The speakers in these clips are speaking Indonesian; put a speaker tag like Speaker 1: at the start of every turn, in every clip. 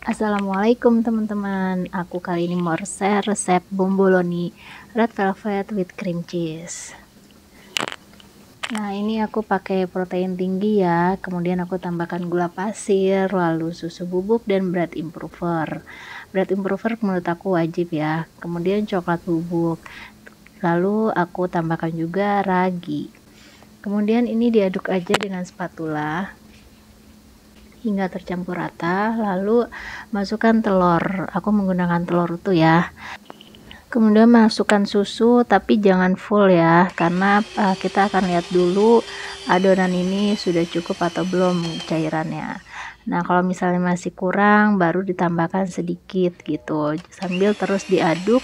Speaker 1: Assalamualaikum teman-teman, aku kali ini mau share resep bomboloni red velvet with cream cheese. Nah, ini aku pakai protein tinggi ya, kemudian aku tambahkan gula pasir, lalu susu bubuk dan bread improver. Bread improver menurut aku wajib ya, kemudian coklat bubuk, lalu aku tambahkan juga ragi. Kemudian ini diaduk aja dengan spatula hingga tercampur rata, lalu masukkan telur. Aku menggunakan telur utuh ya. Kemudian masukkan susu, tapi jangan full ya, karena kita akan lihat dulu adonan ini sudah cukup atau belum cairannya. Nah, kalau misalnya masih kurang, baru ditambahkan sedikit gitu, sambil terus diaduk.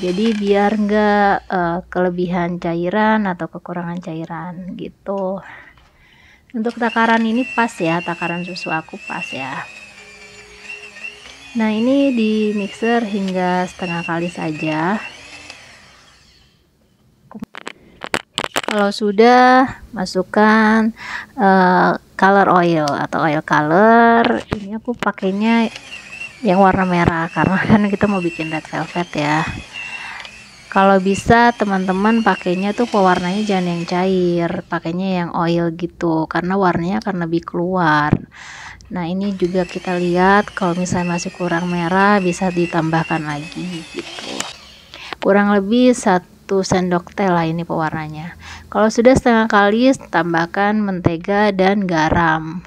Speaker 1: Jadi biar enggak kelebihan cairan atau kekurangan cairan gitu. Untuk takaran ini pas ya, takaran susu aku pas ya. Nah, ini di mixer hingga setengah kali saja. Kalau sudah, masukkan color oil atau oil color. Ini aku pakainya yang warna merah karena kan kita mau bikin red velvet ya. Kalau bisa teman-teman pakainya tuh pewarnanya jangan yang cair, pakainya yang oil gitu karena warnanya akan lebih keluar. Nah, ini juga kita lihat kalau misalnya masih kurang merah bisa ditambahkan lagi gitu. Kurang lebih 1 sendok teh lah ini pewarnanya. Kalau sudah setengah kali, tambahkan mentega dan garam.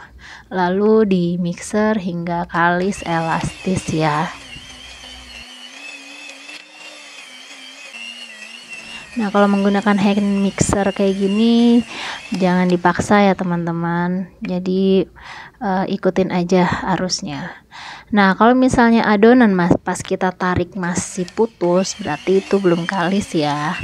Speaker 1: Lalu di mixer hingga kalis elastis ya. Nah, kalau menggunakan hand mixer kayak gini jangan dipaksa ya teman-teman, jadi ikutin aja arusnya. Nah, kalau misalnya adonan pas kita tarik masih putus, berarti itu belum kalis ya,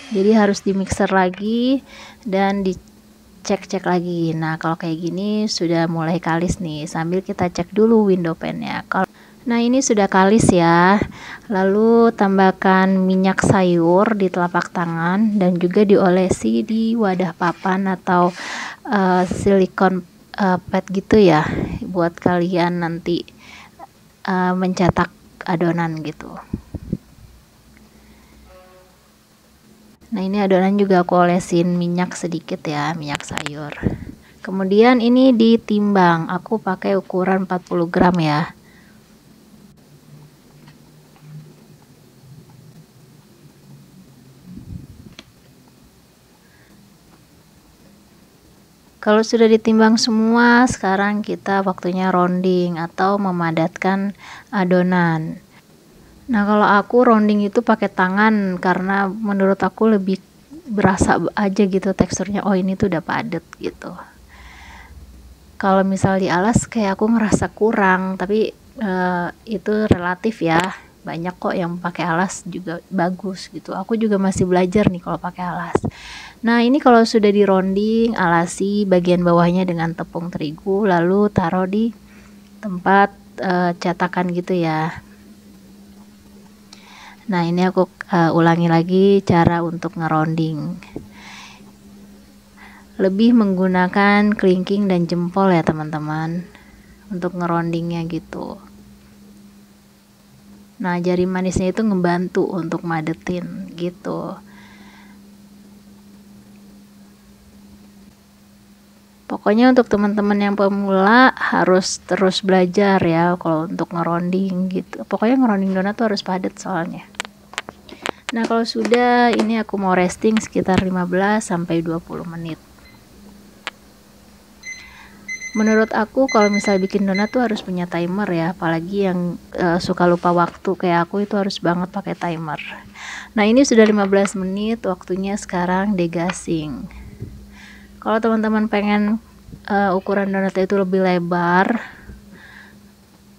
Speaker 1: jadi harus di mixer lagi dan dicek lagi. Nah, kalau kayak gini sudah mulai kalis nih, sambil kita cek dulu window pan-nya. Nah, ini sudah kalis ya. Lalu tambahkan minyak sayur di telapak tangan dan juga diolesi di wadah papan atau silikon pad gitu ya, buat kalian nanti mencetak adonan gitu. Nah, ini adonan juga aku olesin minyak sedikit ya, minyak sayur. Kemudian ini ditimbang, aku pakai ukuran 40 gram ya. Kalau sudah ditimbang semua, sekarang kita waktunya rounding atau memadatkan adonan. Nah, kalau aku rounding itu pakai tangan karena menurut aku lebih berasa aja gitu teksturnya. Oh, ini tuh udah padat gitu. Kalau misal dialas kayak aku ngerasa kurang, tapi itu relatif ya. Banyak kok yang pakai alas juga bagus gitu. Aku juga masih belajar nih kalau pakai alas. Nah, ini kalau sudah di rounding, alasi bagian bawahnya dengan tepung terigu, lalu taruh di tempat cetakan gitu ya. Nah, ini aku ulangi lagi cara untuk ngerounding. Lebih menggunakan kelingking dan jempol ya teman-teman untuk ngeroundingnya gitu. Nah, jari manisnya itu ngebantu untuk madetin gitu. Pokoknya untuk teman-teman yang pemula harus terus belajar ya kalau untuk ngerounding gitu. Pokoknya ngerounding donat tuh harus padat soalnya. Nah, kalau sudah, ini aku mau resting sekitar 15 sampai 20 menit. Menurut aku kalau misalnya bikin donat tuh harus punya timer ya, apalagi yang suka lupa waktu kayak aku itu harus banget pakai timer. Nah, ini sudah 15 menit, waktunya sekarang degassing. Kalau teman-teman pengen ukuran donatnya itu lebih lebar,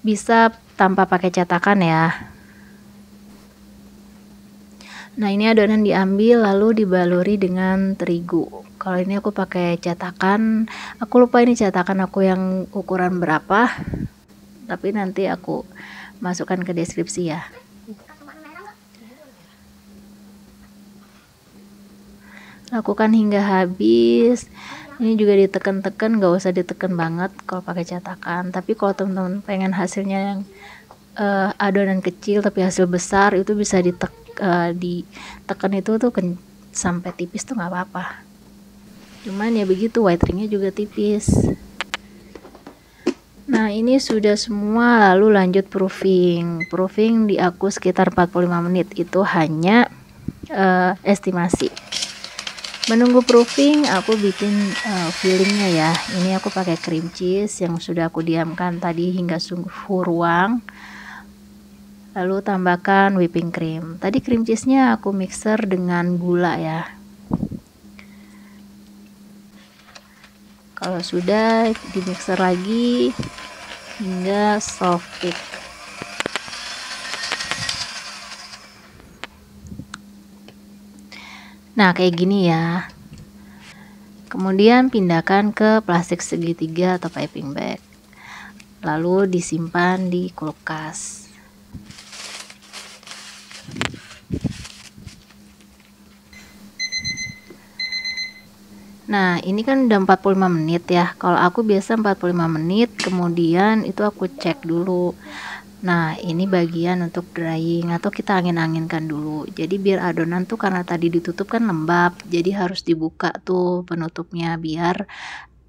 Speaker 1: bisa tanpa pakai cetakan ya. Nah, ini adonan diambil lalu dibaluri dengan terigu. Kalau ini aku pakai cetakan, aku lupa ini cetakan aku yang ukuran berapa, tapi nanti aku masukkan ke deskripsi ya. Lakukan hingga habis. Ini juga ditekan-tekan, nggak usah ditekan banget kalau pakai cetakan. Tapi kalau teman-teman pengen hasilnya yang adonan kecil tapi hasil besar, itu bisa ditekan itu tuh sampai tipis tuh nggak apa-apa. Cuman ya begitu, white ringnya juga tipis. Nah ini sudah semua, lalu lanjut proofing. Proofing di aku sekitar 45 menit, itu hanya estimasi. Menunggu proofing aku bikin fillingnya ya. Ini aku pakai cream cheese yang sudah aku diamkan tadi hingga suhu ruang, lalu tambahkan whipping cream. Tadi cream cheese nya aku mixer dengan gula ya. Kalau sudah di mixer lagi hingga soft peak. Nah kayak gini ya. Kemudian pindahkan ke plastik segitiga atau piping bag, lalu disimpan di kulkas. Nah ini kan udah 45 menit ya. Kalau aku biasa 45 menit, kemudian itu aku cek dulu. Nah ini bagian untuk drying atau kita angin-anginkan dulu. Jadi biar adonan tuh, karena tadi ditutup kan lembab, jadi harus dibuka tuh penutupnya biar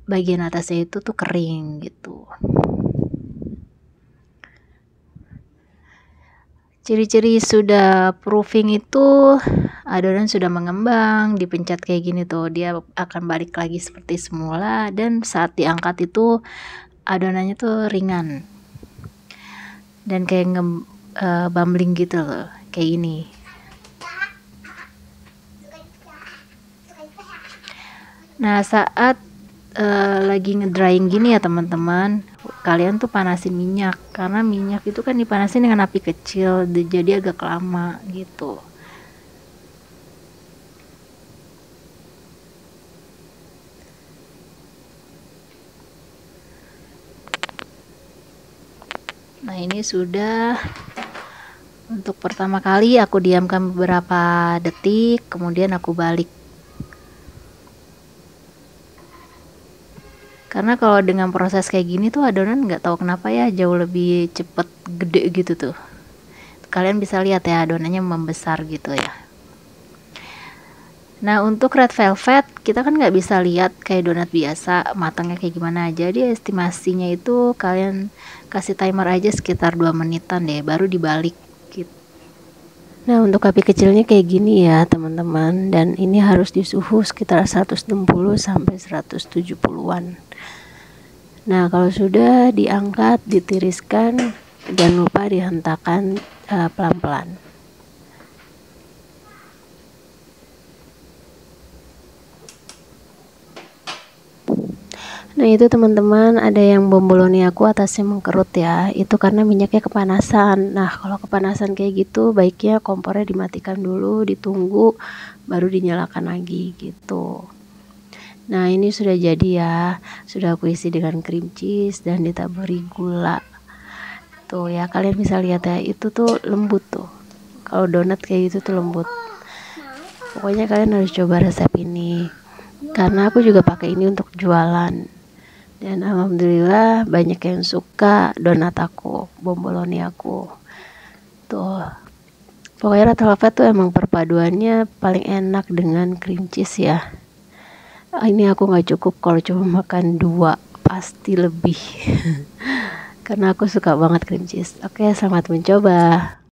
Speaker 1: bagian atasnya itu tuh kering gitu. Ciri-ciri sudah proofing itu adonan sudah mengembang, dipencet kayak gini tuh dia akan balik lagi seperti semula, dan saat diangkat itu adonannya tuh ringan dan kayak bumbling gitu loh, kayak gini. Nah saat lagi ngedrying gini ya teman-teman, kalian tuh panasin minyak, karena minyak itu kan dipanasin dengan api kecil, jadi agak lama gitu. Nah ini sudah. Untuk pertama kali aku diamkan beberapa detik, kemudian aku balik. Karena kalau dengan proses kayak gini tuh adonan nggak tahu kenapa ya jauh lebih cepet gede gitu tuh. Kalian bisa lihat ya adonannya membesar gitu ya. Nah untuk red velvet kita kan nggak bisa lihat kayak donat biasa matangnya kayak gimana. Jadi estimasinya itu kalian kasih timer aja sekitar 2 menitan deh, baru dibalik gitu. Nah untuk api kecilnya kayak gini ya teman-teman, dan ini harus di suhu sekitar 160 sampai 170-an. Nah kalau sudah diangkat, ditiriskan, jangan lupa dihentakkan pelan-pelan. Nah itu teman-teman, ada yang bomboloni aku atasnya mengkerut ya, itu karena minyaknya kepanasan. Nah kalau kepanasan kayak gitu baiknya kompornya dimatikan dulu, ditunggu baru dinyalakan lagi gitu. Nah ini sudah jadi ya, sudah aku isi dengan cream cheese dan ditaburi gula. Tuh ya kalian bisa lihat ya, itu tuh lembut tuh. Kalau donat kayak gitu tuh lembut. Pokoknya kalian harus coba resep ini, karena aku juga pakai ini untuk jualan. Dan alhamdulillah banyak yang suka donat aku, bomboloni aku. Tuh. Pokoknya red velvet tuh emang perpaduannya paling enak dengan cream cheese ya. Ini aku nggak cukup kalau cuma makan 2, pasti lebih. Karena aku suka banget cream cheese. Oke, selamat mencoba.